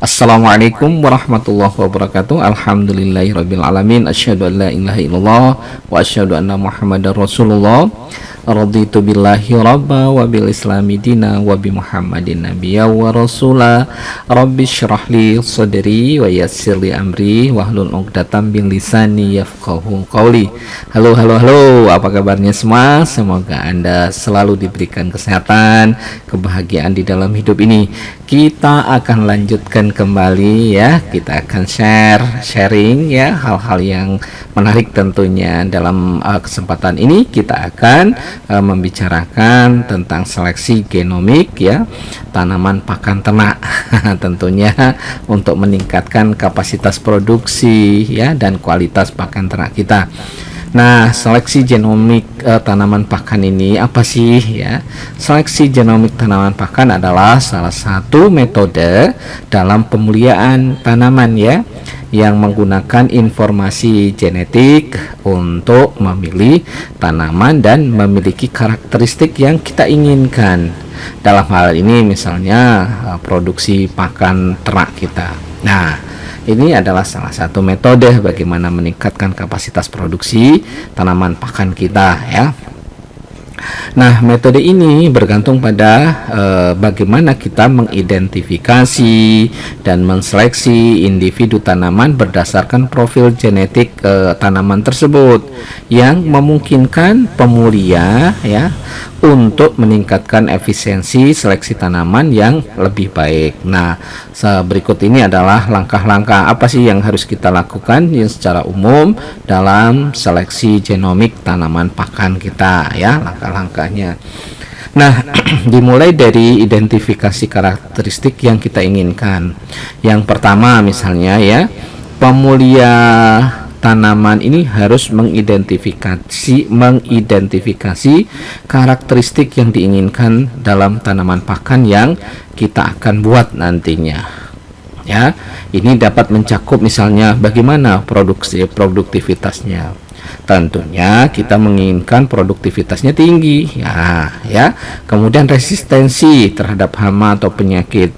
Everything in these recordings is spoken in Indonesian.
Assalamualaikum warahmatullahi wabarakatuh. Alhamdulillahirabbil alamin. Asyhadu an la ilaha illallah wa asyhadu anna Muhammadar Rasulullah. Raditu billahi rabba wa bil islami dina wa bi Muhammadin nabiyya wa rasula. Rabbi syrah li sadri wa yassir li amri wahlul 'uqdatam min lisani yafqahu qawli. Halo, apa kabarnya semua? Semoga Anda selalu diberikan kesehatan, kebahagiaan di dalam hidup ini. Kita akan lanjutkan kembali ya, kita akan sharing ya hal-hal yang menarik tentunya. Dalam kesempatan ini kita akan membicarakan tentang seleksi genomik ya tanaman pakan ternak tentunya untuk meningkatkan kapasitas produksi ya dan kualitas pakan ternak kita. Nah, seleksi genomik tanaman pakan ini apa sih ya? Seleksi genomik tanaman pakan adalah salah satu metode dalam pemuliaan tanaman ya, yang menggunakan informasi genetik untuk memilih tanaman dan memiliki karakteristik yang kita inginkan. Dalam hal ini misalnya produksi pakan ternak kita. Nah, ini adalah salah satu metode bagaimana meningkatkan kapasitas produksi tanaman pakan kita ya. Nah, metode ini bergantung pada bagaimana kita mengidentifikasi dan menseleksi individu tanaman berdasarkan profil genetik tanaman tersebut yang memungkinkan pemulia ya untuk meningkatkan efisiensi seleksi tanaman yang lebih baik. Nah, berikut ini adalah langkah-langkah apa sih yang harus kita lakukan yang secara umum dalam seleksi genomik tanaman pakan kita ya, langkah-langkahnya. Nah, dimulai dari identifikasi karakteristik yang kita inginkan. Yang pertama misalnya ya, pemulia tanaman ini harus mengidentifikasi karakteristik yang diinginkan dalam tanaman pakan yang kita akan buat nantinya. Ya, ini dapat mencakup misalnya bagaimana produktivitasnya. Tentunya kita menginginkan produktivitasnya tinggi ya. Kemudian resistensi terhadap hama atau penyakit.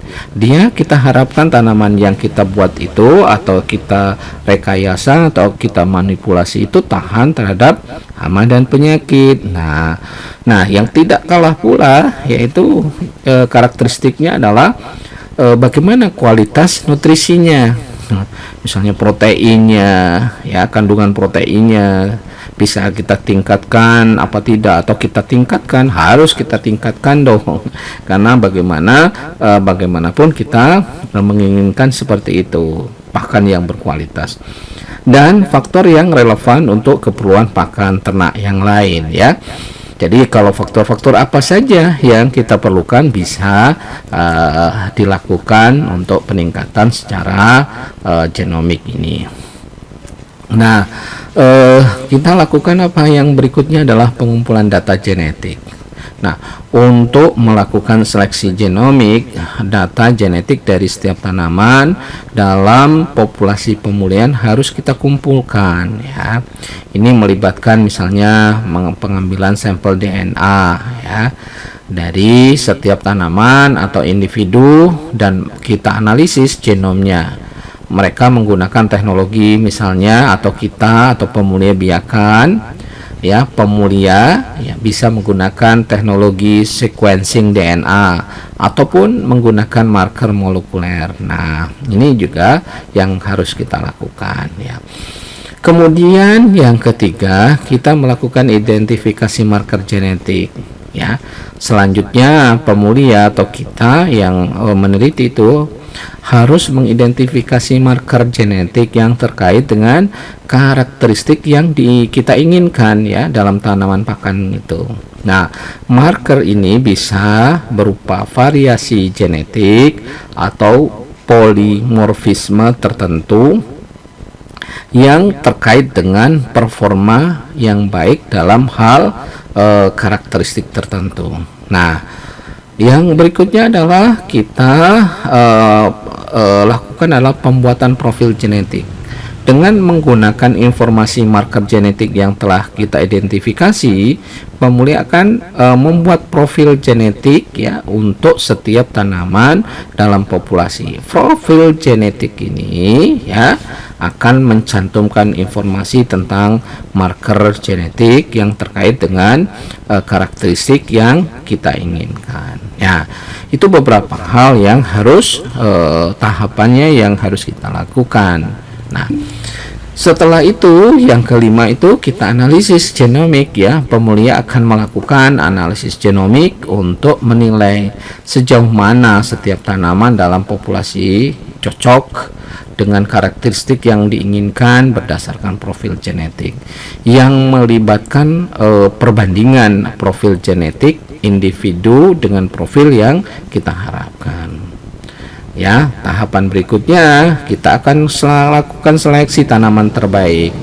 Kita harapkan tanaman yang kita buat itu atau kita rekayasa atau kita manipulasi itu tahan terhadap hama dan penyakit. Nah, yang tidak kalah pula yaitu karakteristiknya adalah bagaimana kualitas nutrisinya. Misalnya proteinnya ya, kandungan proteinnya bisa kita tingkatkan apa tidak, atau kita tingkatkan, harus kita tingkatkan dong, karena bagaimanapun kita menginginkan seperti itu, pakan yang berkualitas. Dan faktor yang relevan untuk keperluan pakan ternak yang lain ya. Jadi kalau faktor-faktor apa saja yang kita perlukan bisa dilakukan untuk peningkatan secara genomik ini. Nah, kita lakukan apa yang berikutnya adalah pengumpulan data genetik. Nah, untuk melakukan seleksi genomik, data genetik dari setiap tanaman dalam populasi pemulihan harus kita kumpulkan ya. Ini melibatkan misalnya pengambilan sampel DNA ya dari setiap tanaman atau individu dan kita analisis genomnya. Mereka menggunakan teknologi misalnya atau pemulia biakan ya, pemulia ya, bisa menggunakan teknologi sequencing DNA ataupun menggunakan marker molekuler. Nah, ini juga yang harus kita lakukan ya. Kemudian yang ketiga, kita melakukan identifikasi marker genetik ya. Selanjutnya pemulia atau kita yang meneliti itu harus mengidentifikasi marker genetik yang terkait dengan karakteristik yang kita inginkan ya dalam tanaman pakan itu. Nah, marker ini bisa berupa variasi genetik atau polimorfisme tertentu yang terkait dengan performa yang baik dalam hal karakteristik tertentu. Nah, yang berikutnya adalah kita lakukan adalah pembuatan profil genetik. dengan menggunakan informasi marker genetik yang telah kita identifikasi, pemuli akan membuat profil genetik ya untuk setiap tanaman dalam populasi. Profil genetik ini ya akan mencantumkan informasi tentang marker genetik yang terkait dengan karakteristik yang kita inginkan. Ya, itu beberapa hal yang harus tahapannya yang harus kita lakukan. Nah, setelah itu yang kelima itu kita analisis genomik ya. Pemulia akan melakukan analisis genomik untuk menilai sejauh mana setiap tanaman dalam populasi cocok dengan karakteristik yang diinginkan berdasarkan profil genetik yang melibatkan perbandingan profil genetik individu dengan profil yang kita harapkan. Ya, tahapan berikutnya kita akan lakukan seleksi tanaman terbaik.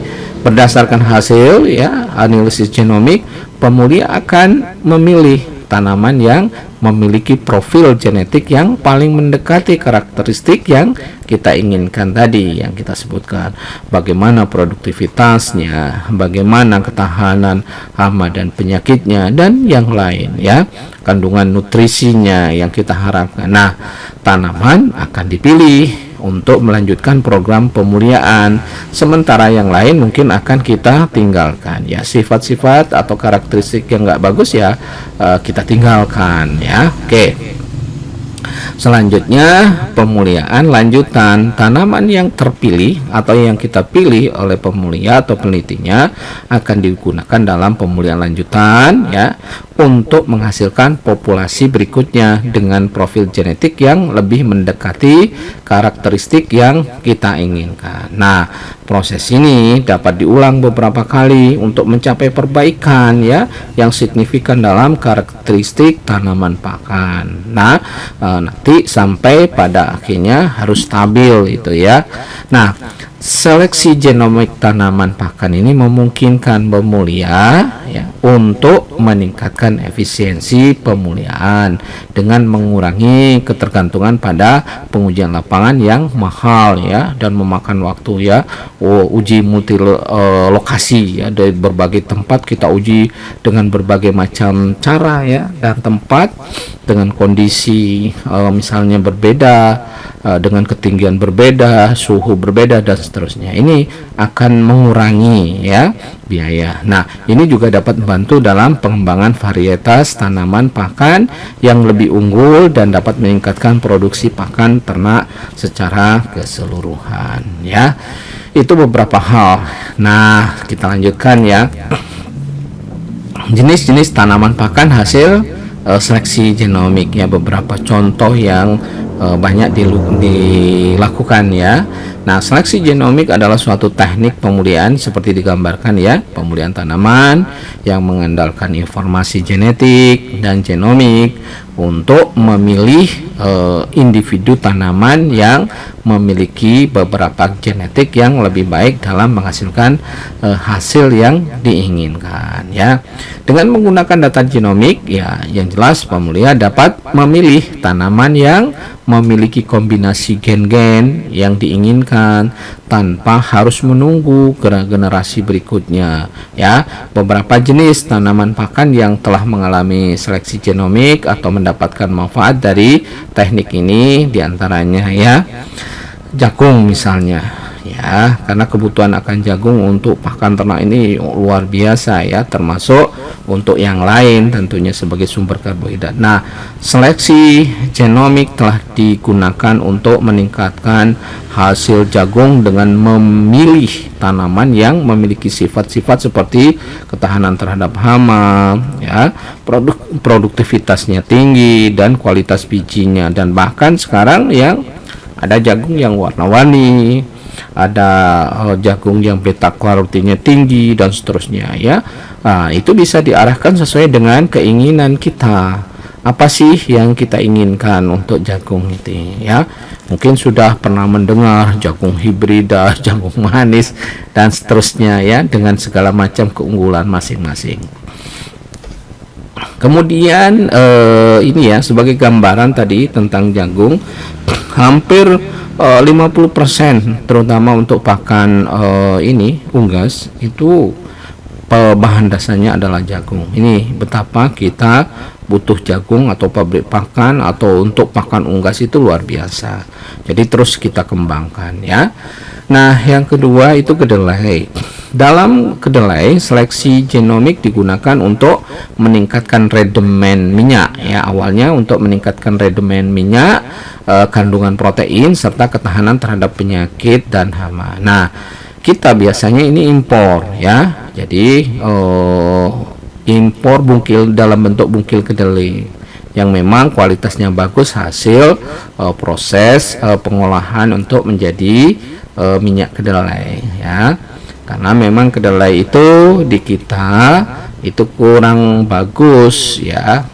Berdasarkan hasil ya analisis genomik, pemuli akan memilih tanaman yang memiliki profil genetik yang paling mendekati karakteristik yang kita inginkan tadi, yang kita sebutkan. Bagaimana produktivitasnya, bagaimana ketahanan hama dan penyakitnya, dan yang lain ya, kandungan nutrisinya yang kita harapkan. Nah, tanaman akan dipilih untuk melanjutkan program pemuliaan, sementara yang lain mungkin akan kita tinggalkan ya. Sifat-sifat atau karakteristik yang nggak bagus ya kita tinggalkan ya. Oke. Selanjutnya pemuliaan lanjutan. Tanaman yang terpilih atau yang kita pilih oleh pemulia atau penelitinya akan digunakan dalam pemuliaan lanjutan ya untuk menghasilkan populasi berikutnya dengan profil genetik yang lebih mendekati karakteristik yang kita inginkan. Nah, proses ini dapat diulang beberapa kali untuk mencapai perbaikan ya yang signifikan dalam karakteristik tanaman pakan. Nah, nanti sampai pada akhirnya harus stabil itu ya. Nah, seleksi genomik tanaman pakan ini memungkinkan pemulia ya untuk meningkatkan efisiensi pemuliaan dengan mengurangi ketergantungan pada pengujian lapangan yang mahal ya dan memakan waktu ya. Uji multi lokasi ya, dari berbagai tempat kita uji dengan berbagai macam cara ya dan tempat dengan kondisi misalnya berbeda, dengan ketinggian berbeda, suhu berbeda dan seterusnya. Ini akan mengurangi ya biaya. Nah, ini juga dapat membantu dalam pengembangan varietas tanaman pakan yang lebih unggul dan dapat meningkatkan produksi pakan ternak secara keseluruhan ya. Itu beberapa hal. Nah, kita lanjutkan ya. Jenis-jenis tanaman pakan hasil seleksi genomik ya, beberapa contoh yang banyak dilakukan ya. Nah, seleksi genomik adalah suatu teknik pemuliaan seperti digambarkan ya, pemuliaan tanaman yang mengandalkan informasi genetik dan genomik untuk memilih individu tanaman yang memiliki beberapa genetik yang lebih baik dalam menghasilkan hasil yang diinginkan ya. Dengan menggunakan data genomik ya, yang jelas pemulia dapat memilih tanaman yang memiliki kombinasi gen-gen yang diinginkan tanpa harus menunggu generasi berikutnya ya. Beberapa jenis tanaman pakan yang telah mengalami seleksi genomik atau mendapatkan manfaat dari teknik ini diantaranya ya jagung misalnya ya, karena kebutuhan akan jagung untuk pakan ternak ini luar biasa ya, termasuk untuk yang lain tentunya sebagai sumber karbohidrat. Nah, seleksi genomik telah digunakan untuk meningkatkan hasil jagung dengan memilih tanaman yang memiliki sifat-sifat seperti ketahanan terhadap hama ya, produktivitasnya tinggi dan kualitas bijinya, dan bahkan sekarang yang ada jagung yang warna-warni, ada jagung yang beta karotinnya tinggi dan seterusnya ya. Nah, itu bisa diarahkan sesuai dengan keinginan kita. Apa sih yang kita inginkan untuk jagung itu ya? Mungkin sudah pernah mendengar jagung hibrida, jagung manis dan seterusnya ya, dengan segala macam keunggulan masing-masing. Kemudian ini ya sebagai gambaran tadi tentang jagung, hampir 50% terutama untuk pakan ini unggas itu bahan dasarnya adalah jagung. Ini betapa kita butuh jagung atau pabrik pakan atau untuk pakan unggas itu luar biasa. Jadi terus kita kembangkan ya. Nah, yang kedua itu kedelai. Dalam kedelai, seleksi genomik digunakan untuk meningkatkan redemen minyak ya. Awalnya untuk meningkatkan redemen minyak, kandungan protein serta ketahanan terhadap penyakit dan hama. Nah, kita biasanya ini impor ya. Jadi impor bungkil dalam bentuk bungkil kedelai yang memang kualitasnya bagus hasil proses pengolahan untuk menjadi minyak kedelai ya. Karena memang kedelai itu di kita itu kurang bagus ya.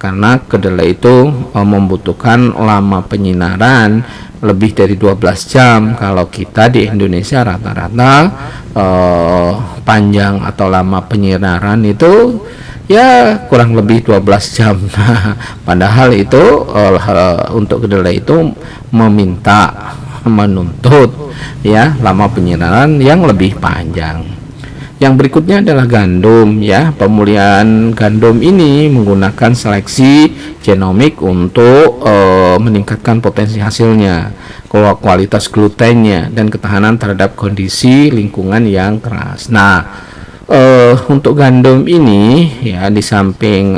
Karena kedelai itu membutuhkan lama penyinaran lebih dari 12 jam. Kalau kita di Indonesia rata-rata panjang atau lama penyinaran itu ya kurang lebih 12 jam. Padahal itu untuk kedelai itu menuntut ya lama penyinaran yang lebih panjang. Yang berikutnya adalah gandum ya. Pemulihan gandum ini menggunakan seleksi genomik untuk meningkatkan potensi hasilnya, kualitas glutennya dan ketahanan terhadap kondisi lingkungan yang keras. Nah, untuk gandum ini ya di samping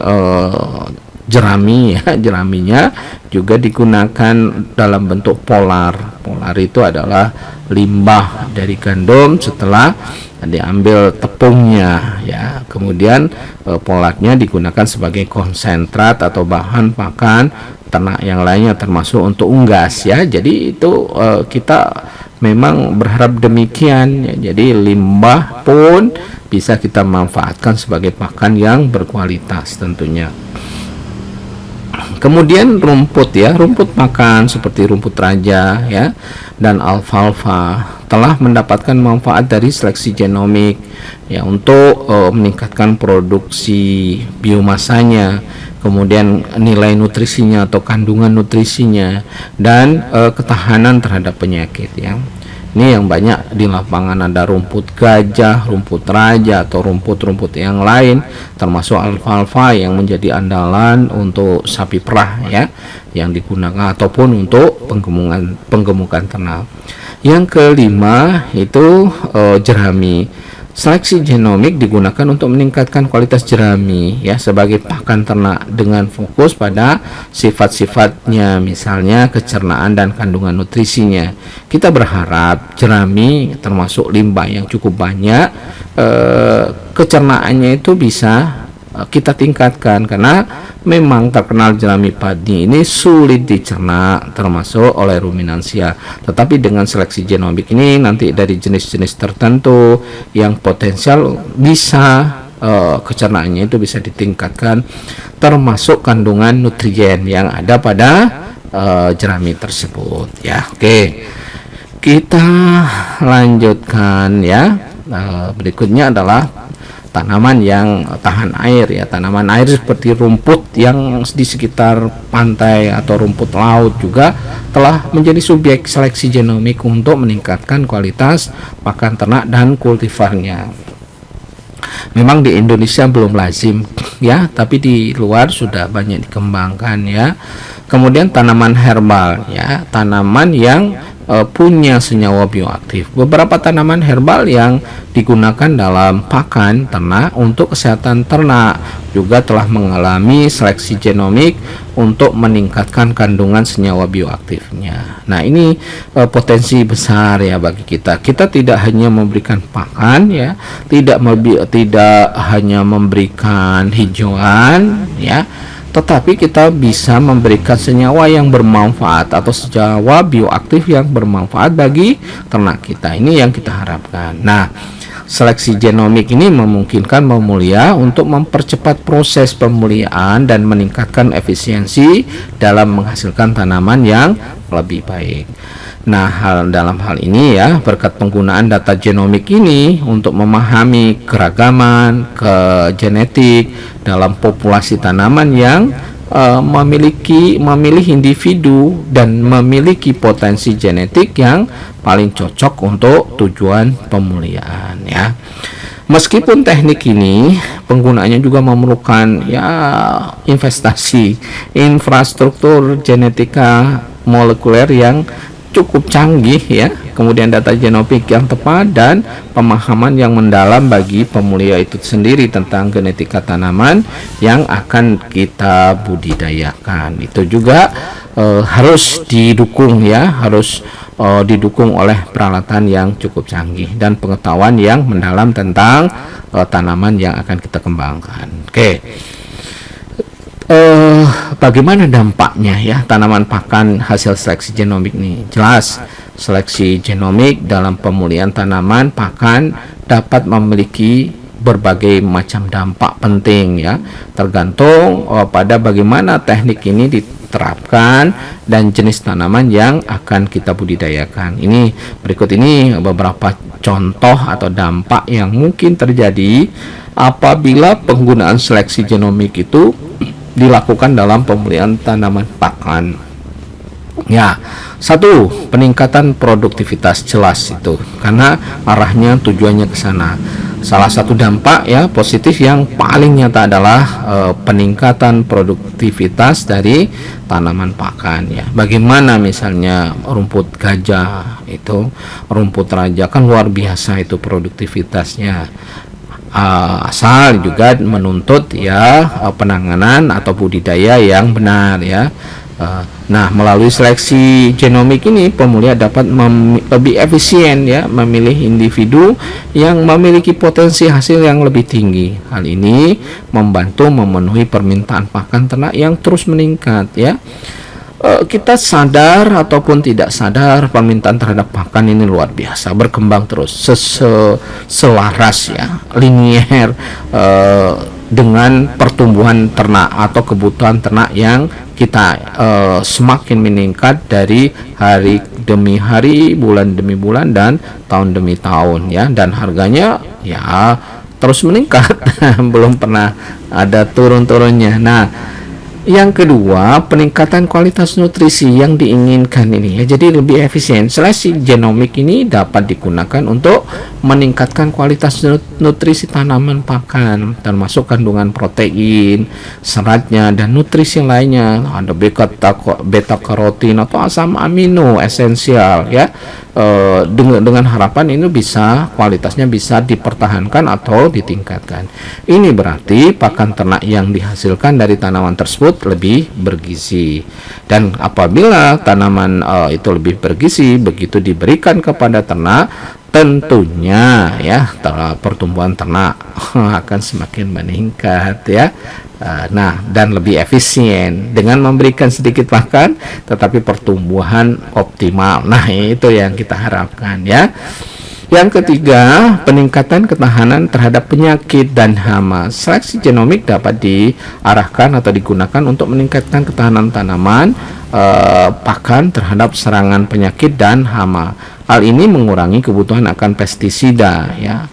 jerami ya, jeraminya juga digunakan dalam bentuk polar. Polar itu adalah limbah dari gandum setelah diambil tepungnya ya. Kemudian polarnya digunakan sebagai konsentrat atau bahan pakan ternak yang lainnya termasuk untuk unggas ya. Jadi itu kita memang berharap demikian ya. Jadi limbah pun bisa kita manfaatkan sebagai pakan yang berkualitas tentunya. Kemudian rumput ya, rumput makan seperti rumput raja ya dan alfalfa telah mendapatkan manfaat dari seleksi genomik ya untuk meningkatkan produksi biomasanya, kemudian nilai nutrisinya atau kandungan nutrisinya dan ketahanan terhadap penyakit ya. Ini yang banyak di lapangan ada rumput gajah, rumput raja atau rumput-rumput yang lain termasuk alfalfa yang menjadi andalan untuk sapi perah ya yang digunakan ataupun untuk penggemukan ternak. Yang kelima itu jerami. Seleksi genomik digunakan untuk meningkatkan kualitas jerami ya sebagai pakan ternak dengan fokus pada sifat-sifatnya, misalnya kecernaan dan kandungan nutrisinya. Kita berharap jerami termasuk limbah yang cukup banyak, kecernaannya itu bisa kita tingkatkan karena memang terkenal jerami padi ini sulit dicerna termasuk oleh ruminansia. Tetapi dengan seleksi genomik ini nanti dari jenis-jenis tertentu yang potensial bisa kecernaannya itu bisa ditingkatkan termasuk kandungan nutrien yang ada pada jerami tersebut ya. Oke, kita lanjutkan ya. Berikutnya adalah tanaman yang tahan air ya. Tanaman air seperti rumput yang di sekitar pantai atau rumput laut juga telah menjadi subjek seleksi genomik untuk meningkatkan kualitas pakan ternak dan kultivarnya. Memang di Indonesia belum lazim ya, tapi di luar sudah banyak dikembangkan ya. Kemudian tanaman herbal ya, tanaman yang punya senyawa bioaktif. Beberapa tanaman herbal yang digunakan dalam pakan ternak untuk kesehatan ternak juga telah mengalami seleksi genomik untuk meningkatkan kandungan senyawa bioaktifnya. Nah, ini potensi besar ya bagi kita. Kita tidak hanya memberikan pakan ya, tidak hanya memberikan hijauan ya, tetapi kita bisa memberikan senyawa yang bermanfaat atau senyawa bioaktif yang bermanfaat bagi ternak kita. Ini yang kita harapkan. Nah, seleksi genomik ini memungkinkan pemulia untuk mempercepat proses pemulihan dan meningkatkan efisiensi dalam menghasilkan tanaman yang lebih baik. Nah, dalam hal ini ya, berkat penggunaan data genomik ini untuk memahami keragaman genetik dalam populasi tanaman yang memilih individu dan memiliki potensi genetik yang paling cocok untuk tujuan pemulihan ya. Meskipun teknik ini penggunaannya juga memerlukan ya investasi infrastruktur genetika molekuler yang cukup canggih ya, kemudian data genomik yang tepat dan pemahaman yang mendalam bagi pemulia itu sendiri tentang genetika tanaman yang akan kita budidayakan. Itu juga harus didukung ya, harus didukung oleh peralatan yang cukup canggih dan pengetahuan yang mendalam tentang tanaman yang akan kita kembangkan. Oke. Bagaimana dampaknya ya tanaman pakan hasil seleksi genomik ini? Jelas, seleksi genomik dalam pemulihan tanaman pakan dapat memiliki berbagai macam dampak penting ya, tergantung pada bagaimana teknik ini diterapkan dan jenis tanaman yang akan kita budidayakan. Ini berikut ini beberapa contoh atau dampak yang mungkin terjadi apabila penggunaan seleksi genomik itu dilakukan dalam pemulihan tanaman pakan. Ya, satu, peningkatan produktivitas jelas itu, karena arahnya tujuannya ke sana. Salah satu dampak ya positif yang paling nyata adalah peningkatan produktivitas dari tanaman pakan ya. Bagaimana misalnya rumput gajah itu, rumput raja kan luar biasa itu produktivitasnya. Asal juga menuntut ya penanganan atau budidaya yang benar ya. Nah, melalui seleksi genomik ini pemulia dapat lebih efisien ya memilih individu yang memiliki potensi hasil yang lebih tinggi. Hal ini membantu memenuhi permintaan pakan ternak yang terus meningkat ya. Kita sadar ataupun tidak sadar permintaan terhadap pakan ini luar biasa, berkembang terus selaras ya, linier dengan pertumbuhan ternak atau kebutuhan ternak yang kita semakin meningkat dari hari demi hari, bulan demi bulan, dan tahun demi tahun ya, dan harganya ya terus meningkat belum pernah ada turun-turunnya. Nah, yang kedua, peningkatan kualitas nutrisi yang diinginkan ini ya, jadi lebih efisien. Seleksi genomik ini dapat digunakan untuk meningkatkan kualitas nutrisi tanaman pakan, termasuk kandungan protein, seratnya, dan nutrisi lainnya. Ada beta karotin atau asam amino esensial ya. Dengan harapan ini bisa kualitasnya bisa dipertahankan atau ditingkatkan. Ini berarti pakan ternak yang dihasilkan dari tanaman tersebut lebih bergizi, dan apabila tanaman itu lebih bergizi, begitu diberikan kepada ternak, tentunya ya pertumbuhan ternak akan semakin meningkat ya. Nah, dan lebih efisien dengan memberikan sedikit makan tetapi pertumbuhan optimal. Nah, itu yang kita harapkan ya. Yang ketiga, peningkatan ketahanan terhadap penyakit dan hama. Seleksi genomik dapat diarahkan atau digunakan untuk meningkatkan ketahanan tanaman pakan terhadap serangan penyakit dan hama. Hal ini mengurangi kebutuhan akan pestisida ya,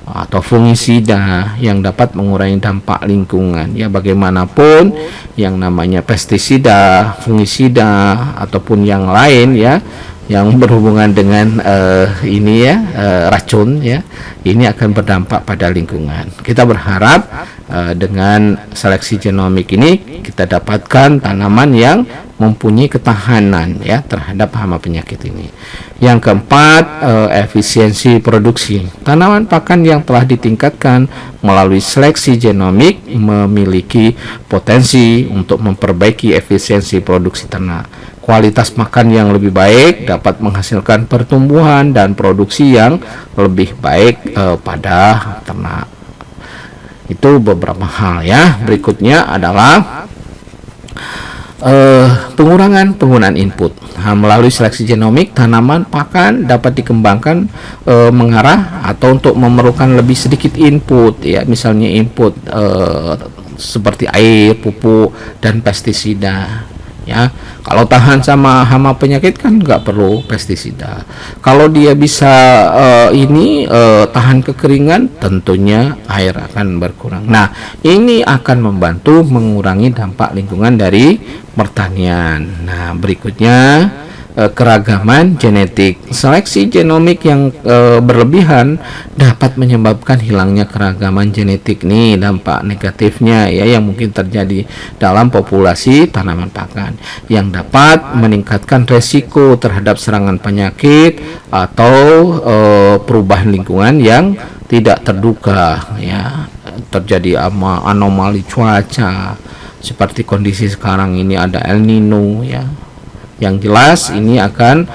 atau fungisida yang dapat mengurangi dampak lingkungan ya. Bagaimanapun yang namanya pestisida, fungisida ataupun yang lain ya yang berhubungan dengan ini ya racun ya, ini akan berdampak pada lingkungan. Kita berharap dengan seleksi genomik ini kita dapatkan tanaman yang mempunyai ketahanan ya terhadap hama penyakit ini. Yang keempat, efisiensi produksi. Tanaman pakan yang telah ditingkatkan melalui seleksi genomik memiliki potensi untuk memperbaiki efisiensi produksi ternak. Kualitas makan yang lebih baik dapat menghasilkan pertumbuhan dan produksi yang lebih baik pada ternak. Itu beberapa hal ya. Berikutnya adalah pengurangan penggunaan input. Melalui seleksi genomik, tanaman pakan dapat dikembangkan mengarah atau untuk memerlukan lebih sedikit input ya, misalnya input seperti air, pupuk, dan pestisida ya. Kalau tahan sama hama penyakit kan nggak perlu pestisida. Kalau dia bisa tahan kekeringan, tentunya air akan berkurang. Nah, ini akan membantu mengurangi dampak lingkungan dari pertanian. Nah, berikutnya keragaman genetik. Seleksi genomik yang berlebihan dapat menyebabkan hilangnya keragaman genetik. Nih dampak negatifnya ya yang mungkin terjadi dalam populasi tanaman pakan, yang dapat meningkatkan resiko terhadap serangan penyakit atau perubahan lingkungan yang tidak terduga ya. Terjadi anomali cuaca seperti kondisi sekarang ini, ada El Nino ya. Yang jelas ini akan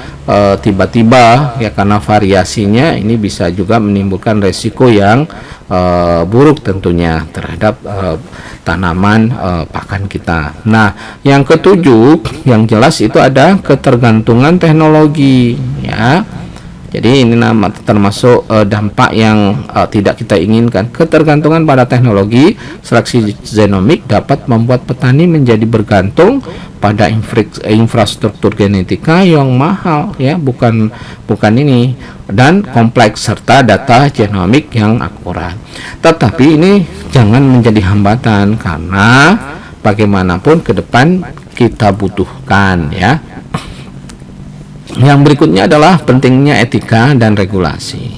tiba-tiba ya, karena variasinya ini bisa juga menimbulkan resiko yang buruk tentunya terhadap tanaman pakan kita. Nah, yang ketujuh yang jelas itu ada ketergantungan teknologi ya. Jadi ini termasuk dampak yang tidak kita inginkan. Ketergantungan pada teknologi seleksi genomik dapat membuat petani menjadi bergantung pada infrastruktur genetika yang mahal ya, bukan ini, dan kompleks serta data genomik yang akurat. Tetapi ini jangan menjadi hambatan karena bagaimanapun ke depan kita butuhkan ya. Yang berikutnya adalah pentingnya etika dan regulasi.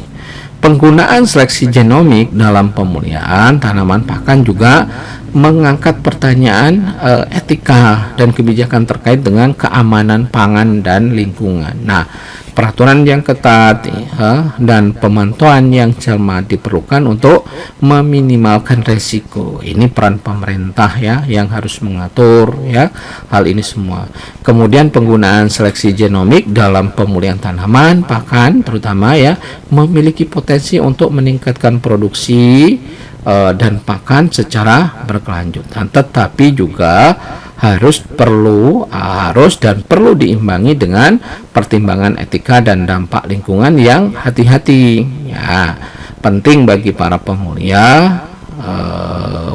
Penggunaan seleksi genomik dalam pemulihan tanaman pakan juga mengangkat pertanyaan etika dan kebijakan terkait dengan keamanan pangan dan lingkungan. Nah, peraturan yang ketat dan pemantauan yang cermat diperlukan untuk meminimalkan resiko. Ini peran pemerintah ya yang harus mengatur ya hal ini semua. Kemudian penggunaan seleksi genomik dalam pemulihan tanaman pakan terutama ya memiliki potensi untuk meningkatkan produksi dan pakan secara berkelanjutan, tetapi juga harus dan perlu diimbangi dengan pertimbangan etika dan dampak lingkungan yang hati-hati ya. Penting bagi para pemulia,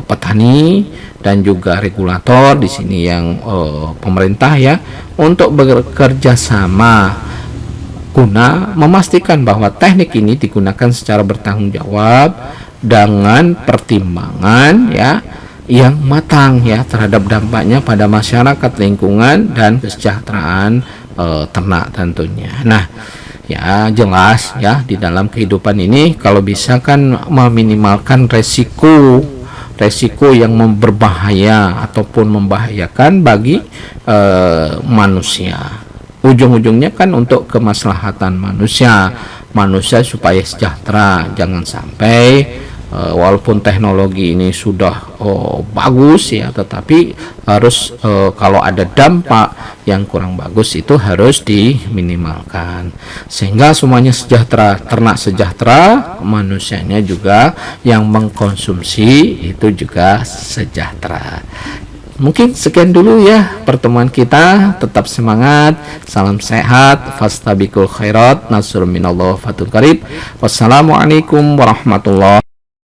petani dan juga regulator di sini yang pemerintah ya untuk bekerja sama guna memastikan bahwa teknik ini digunakan secara bertanggung jawab dengan pertimbangan ya yang matang ya terhadap dampaknya pada masyarakat, lingkungan, dan kesejahteraan ternak tentunya. Nah, ya jelas ya di dalam kehidupan ini kalau bisa kan meminimalkan resiko yang berbahaya ataupun membahayakan bagi manusia. Ujung-ujungnya kan untuk kemaslahatan manusia supaya sejahtera. Jangan sampai walaupun teknologi ini sudah bagus ya, tetapi harus kalau ada dampak yang kurang bagus itu harus diminimalkan sehingga semuanya sejahtera, ternak sejahtera, manusianya juga yang mengkonsumsi itu juga sejahtera. Mungkin sekian dulu ya pertemuan kita. Tetap semangat, salam sehat, fastabiqul khairat, nasrun minallah, fatul qarib. Wassalamualaikum warahmatullahi